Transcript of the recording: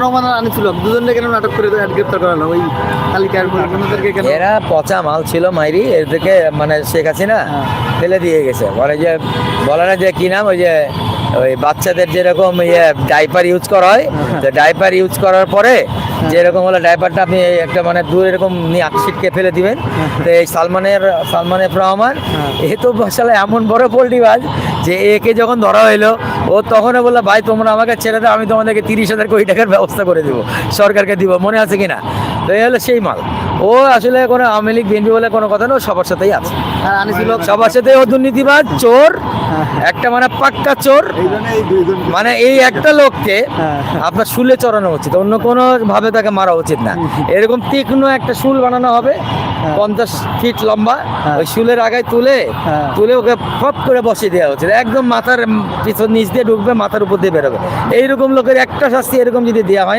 রহমান আর আনিসুল হক দুজনকে কেন নাটক করে গ্রেপ্তার করানো ওই তালিকার অন্যদেরকে কেন? এরা পচা মাল ছিল মাইরি, এদেরকে মানে শেখ হাসিনা ফেলে দিয়ে গেছে। বলে না যে কি নাম, ওই বাচ্চাদের যেরকম ডাইপার ইউজ করা হয়, তো ডাইপার ইউজ করার পরে যেরকম হলো ডাইপারটা আপনি একটা মানে দূর এরকম নিয়ে ছিটকে ফেলে দিবেন। তো এই সালমান এফ রহমান এ তো আসলে এমন বড় পোল্ট্রিবাজ যে একে যখন ধরা হইলো ও তখনও বললো, ভাই তোমরা আমাকে ছেড়ে দাও, আমি তোমাদেরকে 30,000 কোটি টাকার ব্যবস্থা করে দিব, সরকারকে দিব, মনে আছে কিনা? তো এই হলো সেই মাল। ও আসলে কোনো আওয়ামী লীগ বিএনপি বলে কোনো কথা না, ও সবার সাথেই আছে। আর আনিসুল হক সবার সাথে ও দুর্নীতিবাজ, চোর, একটা মানে পাক্কা চোর। মানে এই একটা লোককে আপনার শুলে চড়ানো উচিত, অন্য কোনো ভাবে তাকে মারা উচিত না। এরকম তীক্ষ্ণ একটা শুল বানানো হবে 50 ফিট লম্বা, ওই শুলের আগায় তুলে ওকে ফপ করে বসিয়ে দেওয়া উচিত। একদম মাথার পিছন নিচ দিয়ে ঢুকবে, মাথার উপর দিয়ে বেরোবে। এইরকম লোকের একটা শাস্তি এরকম যদি দেওয়া হয়